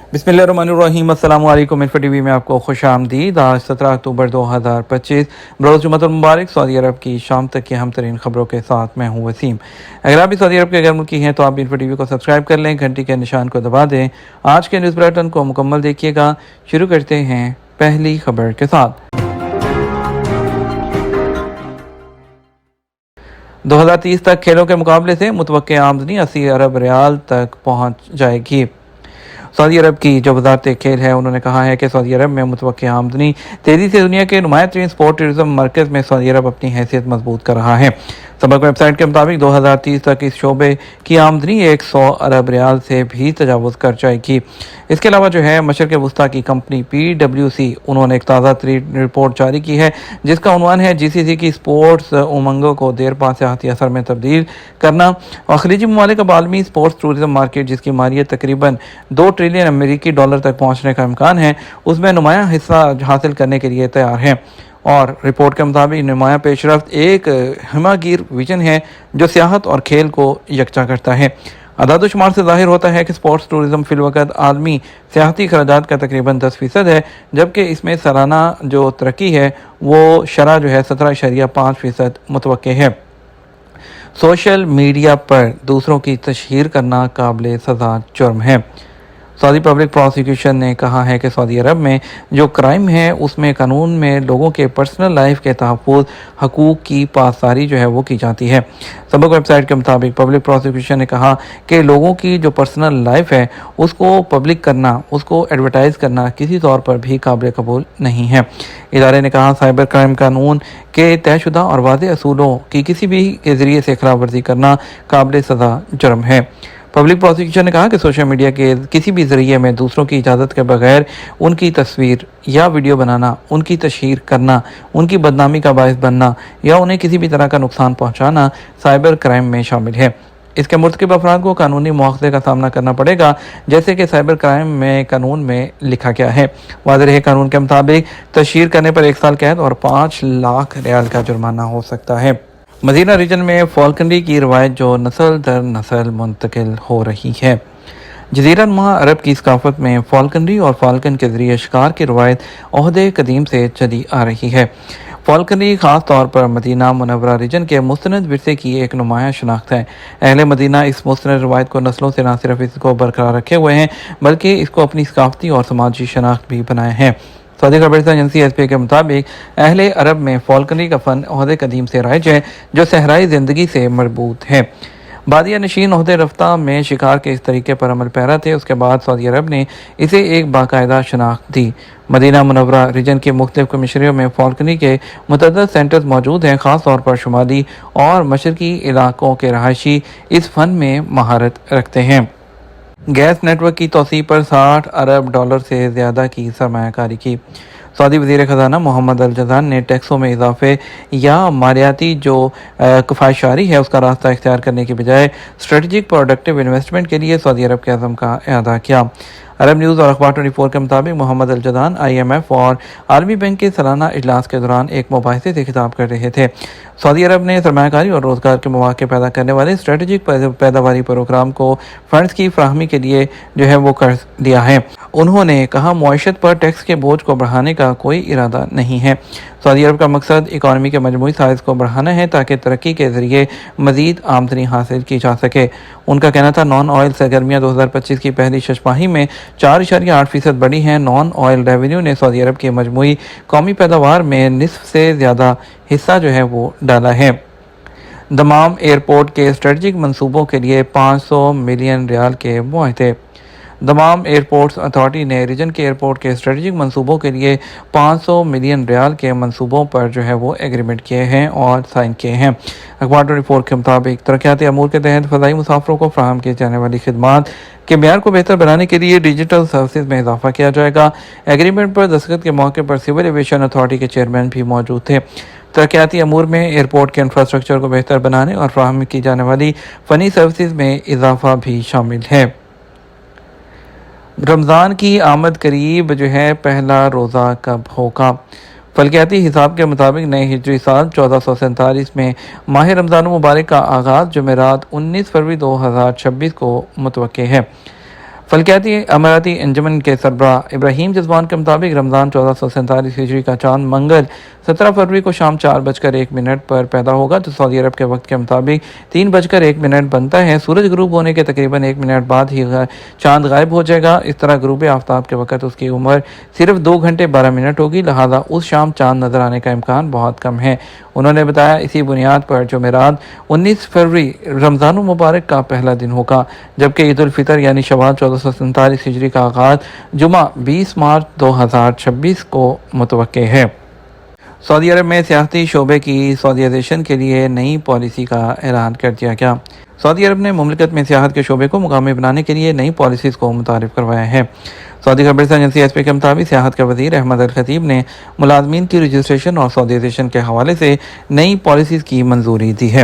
बिस्मिल्लाहिर्रहमानिर्रहीम। अस्सलाम वालेकुम। इन्फो टीवी में आपको खुश आमदीद। आज 17 अक्टूबर 2025 बरोज़ जुम्मतुल मुबारक। सऊदी अरब की शाम तक की अहम तरीन खबरों के साथ मैं हूँ वसीम। अगर आप भी सऊदी अरब के गैर मुल्की हैं तो आप इन्फो टीवी को सब्सक्राइब कर लें, घंटी के निशान को दबा दें। आज के न्यूज़ बुलेटिन को मुकम्मल देखिएगा। शुरू करते हैं पहली खबर के साथ। 2030 तक खेलों के मुकाबले से मुतवक्के आमदनी 80 अरब रियाल तक पहुँच जाएगी। सऊदी अरब की जो वजारत खेल है उन्होंने कहा है कि सऊदी अरब में मुतवक्की आमदनी तेज़ी से दुनिया के नुमाया तरीन स्पोर्ट टूरिज्म मरकज़ में सऊदी अरब अपनी हैसियत मजबूत कर रहा है। सबक वेबसाइट के मुताबिक 2030 तक इस शोबे की आमदनी 100 अरब रियाल से भी तजावुज़ कर जाएगी। इसके अलावा जो है मशरक़ वस्ता की कंपनी PwC उन्होंने एक ताज़ा तरीन रिपोर्ट जारी की है जिसका उन्वान है GCC की स्पोर्ट्स उमंगों को देर पा सियाहती असर में तब्दील करना और खलीजी ममालिक अब आलमी स्पोर्ट्स टूरिज्म मार्केट जिसकी मालियत तकरीबन $2 ट्रिलियन अमेरिकी डॉलर तक पहुँचने का इम्कान है उसमें नुमाया हिस्सा हासिल करने के लिए तैयार है। और रिपोर्ट के मुताबिक नुमाया पेशरफ्त एक हिमागीर विजन है जो सियाहत और खेल को यकजा करता है। अदाद-ओ-शुमार से जाहिर होता है कि स्पोर्ट्स टूरिज्म फिलवक़्त आलमी सियाहती अखराजात का तकरीबन 10% है, जबकि इसमें सालाना जो तरक्की है वो शरह जो है 17.5% मुतवक्के है। सोशल मीडिया पर दूसरों की तशहीर करना काबिल सज़ा जुर्म है। सऊदी पब्लिक प्रोसिक्यूशन ने कहा है कि सऊदी अरब में जो क्राइम है उसमें कानून में लोगों के पर्सनल लाइफ के तहफ़्फ़ुज़ हकूक़ की पासदारी जो है वो की जाती है। सबक वेबसाइट के मुताबिक पब्लिक प्रोसिक्यूशन ने कहा कि लोगों की जो पर्सनल लाइफ है उसको पब्लिक करना, उसको एडवर्टाइज़ करना किसी तौर पर भी काबिल कबूल नहीं है। इदारे ने कहा साइबर क्राइम कानून के तयशुदा और वाज़ेह असूलों की किसी भी के ज़रिए से खिलाफ वर्जी करना काबिल सज़ा जुर्म है। पब्लिक प्रोसिक्यूशन ने कहा कि सोशल मीडिया के किसी भी ज़रिए में दूसरों की इजाज़त के बगैर उनकी तस्वीर या वीडियो बनाना, उनकी तशहीर करना, उनकी बदनामी का बायस बनना या उन्हें किसी भी तरह का नुकसान पहुँचाना साइबर क्राइम में शामिल है। इसके मुर्तकिब अफराद को कानूनी मुआख़ज़े का सामना करना पड़ेगा जैसे कि साइबर क्राइम में कानून में लिखा गया है। वाज़ेह रहे कानून के मुताबिक तशहीर करने पर 1 साल कैद और 5 लाख रियाल का जुर्माना हो सकता है। मदीना रीजन में फॉल्कनरी की रवायत जो नस्ल दर नस्ल मुंतकिल हो रही है। जज़ीरा नुमा अरब की सकाफत में फॉल्कनरी और फाल्कन के ज़रिए शिकार की रवायत ओहदे कदीम से चली आ रही है। फॉल्कनरी ख़ास तौर पर मदीना मुनव्वरा रीजन के मुस्तनद विरसे की एक नुमाया शनाख्त है। अहले मदीना इस मुस्तनद रवायत को नस्लों से न सिर्फ इसको बरकरार रखे हुए हैं बल्कि इसको अपनी सकाफती और समाजी शनाख्त भी बनाए हैं। सऊदी खबरसां एजेंसी SPA के मुताबिक अहले अरब में फॉल्कनरी का फ़न ओहदे कदीम से राइज है जो सहराई ज़िंदगी से मरबूत है। बादिया नशीन ओहदे रफ्ता में शिकार के इस तरीके पर अमल पैरा थे। उसके बाद सऊदी अरब ने इसे एक बाकायदा शनाख्त दी। मदीना मुनव्वरा रीजन के मुख्तलिफ कमिश्नरियों में फॉल्कनरी के मुतअद्दिद सेंटर्स मौजूद हैं। ख़ास तौर पर शुमाली और मशरकी इलाकों के रहायशी इस फ़न में महारत रखते हैं। गैस नेटवर्क की तोसी पर 60 अरब डॉलर से ज़्यादा की सरमायाकारी की। सऊदी वज़ीर ख़ज़ाना मोहम्मद अल जज़ान ने टैक्सों में इजाफे या मालियाती जो कफ़ायशारी है उसका रास्ता इख्तियार करने के बजाय स्ट्रेटजिक प्रोडक्टिव इन्वेस्टमेंट के लिए सऊदी अरब के अज़म का अदा किया। अरब न्यूज़ और अखबार 24 के मुताबिक मोहम्मद अल जज़ान IMF और आलमी बैंक के सालाना इजलास के दौरान एक मुबाहिसे से खिताब कर रहे थे। सऊदी अरब ने सरमायाकारी और रोज़गार के मौके पैदा करने वाले स्ट्रेटजिक पैदावारी प्रोग्राम को फंड्स की फराहमी के लिए जो है वो कर दिया है। उन्होंने कहा मुआशत पर टैक्स के बोझ को बढ़ाने का कोई इरादा नहीं है। सऊदी अरब का मकसद इकॉनमी के मजमूई साइज़ को बढ़ाना है ताकि तरक्की के ज़रिए मज़ीद आमदनी हासिल की जा सके। उनका कहना था नॉन ऑयल सरगर्मियाँ 2025 की पहली छमाही में 4.8% बढ़ी हैं। नॉन ऑयल रेवेन्यू ने सऊदी अरब की मजमूई कौमी पैदावार में निस्फ से ज़्यादा हिस्सा जो है वो डाला है। दमाम एयरपोर्ट के स्ट्रेटजिक मंसूबों के लिए 500 मिलियन रियाल के मुआहदे। दमाम एयरपोर्ट्स अथॉरिटी ने रीजन के एयरपोर्ट के स्ट्रेटजिक मंसूबों के लिए 500 मिलियन रियाल के मंसूबों पर जो है वो एग्रीमेंट किए हैं और साइन किए हैं। अखबार 24 के मुताबिक तरक्याती अमूर के तहत फ़ज़ाई मुसाफरों को फराहम की जाने वाली खिदमात के मेयार को बेहतर बनाने के लिए डिजिटल सर्विसेज में इजाफा किया जाएगा। एग्रीमेंट पर दस्तखत के मौके पर सिविल एविएशन अथॉरिटी के चेयरमैन भी मौजूद थे। तरक्याती अमूर में एयरपोर्ट के इंफ्रास्ट्रक्चर को बेहतर बनाने और फराहम की जाने वाली फ़नी सर्विसेज में इजाफा भी शामिल है। रमज़ान की आमद करीब जो है पहला रोज़ा कब होगा। फल्कियाती हिसाब के मुताबिक नए हिजरी साल 1447 में माह रमज़ान मुबारक का आगाज़ जुमेरात 19 फरवरी 2026 को मुतवक्के है। فلکیاتی اماراتی انجمن کے سربراہ ابراہیم جزوان کے مطابق رمضان 1447 ہجری کا چاند منگل 17 فروری کو شام 4:01 پر پیدا ہوگا جو سعودی عرب کے وقت کے مطابق 3:01 بنتا ہے۔ سورج غروب ہونے کے تقریباً 1 منٹ بعد ہی چاند غائب ہو جائے گا۔ اس طرح غروب آفتاب کے وقت اس کی عمر صرف 2 گھنٹے 12 منٹ ہوگی، لہذا اس شام چاند نظر آنے کا امکان بہت کم ہے۔ انہوں نے بتایا اسی بنیاد پر جمعرات 19 فروری رمضان المبارک کا پہلا دن ہوگا، جبکہ عید الفطر یعنی شوال 1447 ہجری کا آغاز جمعہ 20 مارچ 2026 کو متوقع ہے۔ سعودی عرب میں سیاحتی شعبے کی سعودیائزیشن کے لیے نئی پالیسی کا اعلان کر دیا گیا۔ سعودی عرب نے مملکت میں سیاحت کے شعبے کو مقامی بنانے کے لیے نئی پالیسیز کو متعارف کروایا ہے۔ سعودی خبررساں ایجنسی ایس پی کے مطابق سیاحت کے وزیر احمد الخطیب نے ملازمین کی رجسٹریشن اور سعودیائزیشن کے حوالے سے نئی پالیسیز کی منظوری دی ہے،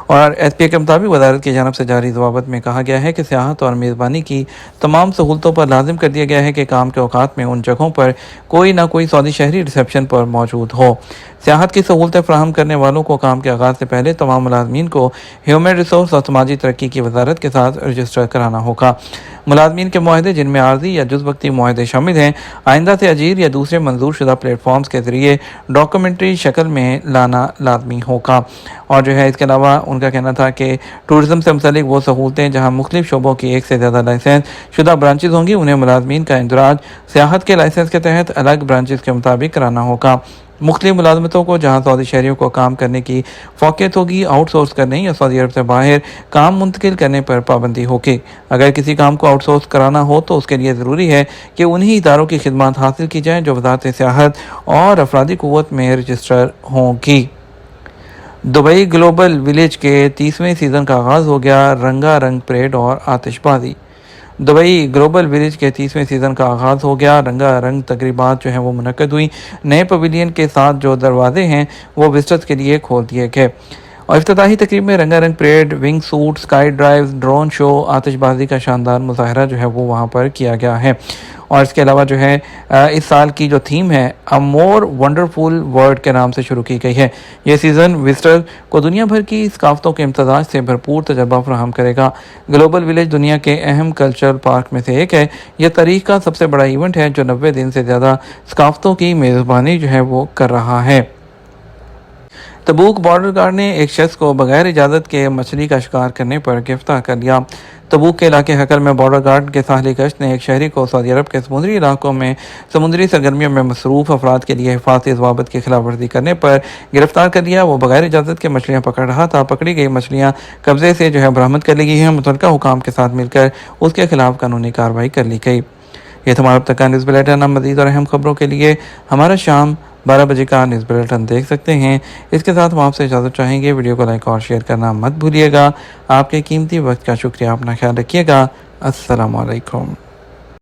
اور ایس پی کے مطابق وزارت کی جانب سے جاری ضوابط میں کہا گیا ہے کہ سیاحت اور میزبانی کی تمام سہولتوں پر لازم کر دیا گیا ہے کہ کام کے اوقات میں ان جگہوں پر کوئی نہ کوئی سعودی شہری ریسیپشن پر موجود ہو۔ سیاحت کی سہولتیں فراہم کرنے والوں کو کام کے آغاز سے پہلے تمام ملازمین کو ہیومن ریسورس اور سماجی ترقی کی وزارت کے ساتھ رجسٹر کرانا ہوگا۔ ملازمین کے معاہدے جن میں عارضی یا جز وقتی معاہدے شامل ہیں آئندہ سے اجیر یا دوسرے منظور شدہ پلیٹ فارمز کے ذریعے ڈاکومنٹری شکل میں لانا لازمی ہوگا۔ اور اس کے علاوہ ان کا کہنا تھا کہ ٹورزم سے متعلق وہ سہولتیں جہاں مختلف شعبوں کی ایک سے زیادہ لائسنس شدہ برانچز ہوں گی، انہیں ملازمین کا اندراج سیاحت کے لائسنس کے تحت الگ برانچز کے مطابق کرانا ہوگا۔ مختلف ملازمتوں کو جہاں سعودی شہریوں کو کام کرنے کی فوقیت ہوگی، آؤٹ سورس کرنے یا سعودی عرب سے باہر کام منتقل کرنے پر پابندی ہوگی۔ اگر کسی کام کو آؤٹ سورس کرانا ہو تو اس کے لیے ضروری ہے کہ انہی اداروں کی خدمات حاصل کی جائیں جو وزارت سیاحت اور افرادی قوت میں رجسٹر ہوں گی۔ دبئی گلوبل ولیج کے 30ویں سیزن کا آغاز ہو گیا، رنگا رنگ پریڈ اور آتش بازی۔ دبئی گلوبل ولیج کے 30ویں سیزن کا آغاز ہو گیا، رنگا رنگ تقریبات وہ منعقد ہوئی۔ نئے پویلین کے ساتھ جو دروازے ہیں وہ وزٹرز کے لیے کھول دیے گئے، اور افتتاحی تقریب میں رنگا رنگ parade, wing suit, sky drive, drone show, آتش بازی کا شاندار مظاہرہ وہ وہاں پر کیا گیا ہے۔ اور اس کے علاوہ اس سال کی جو تھیم ہے اے مور ونڈرفل ورلڈ کے نام سے شروع کی گئی ہے۔ یہ سیزن وزٹر کو دنیا بھر کی ثقافتوں کے امتزاج سے بھرپور تجربہ فراہم کرے گا۔ گلوبل ولیج دنیا کے اہم کلچرل پارک میں سے ایک ہے۔ یہ تاریخ کا سب سے بڑا ایونٹ ہے جو 90 دن سے زیادہ ثقافتوں کی میزبانی وہ کر رہا ہے۔ تبوک بارڈر گارڈ نے ایک شخص کو بغیر اجازت کے مچھلی کا شکار کرنے پر گرفتار کر لیا۔ تبوک کے علاقے حقل میں بارڈر گارڈ کے ساحلی گشت نے ایک شہری کو سعودی عرب کے سمندری علاقوں میں سمندری سرگرمیوں میں مصروف افراد کے لیے حفاظتی ضوابط کی خلاف ورزی کرنے پر گرفتار کر لیا۔ وہ بغیر اجازت کے مچھلیاں پکڑ رہا تھا۔ پکڑی گئی مچھلیاں قبضے سے برآمد کر لی گئی ہیں۔ متعلقہ حکام کے ساتھ مل کر اس کے خلاف قانونی کارروائی کر لی گئی۔ یہ تھا ہمارا اب تک کا نیوز بلیٹن۔ مزید اور اہم خبروں کے لیے ہمارا شام 12 بجے کا نیوز بلیٹن دیکھ سکتے ہیں۔ اس کے ساتھ ہم آپ سے اجازت چاہیں گے، ویڈیو کو لائک اور شیئر کرنا مت بھولیے گا۔ آپ کے قیمتی وقت کا شکریہ، اپنا خیال رکھیے گا۔ السلام علیکم۔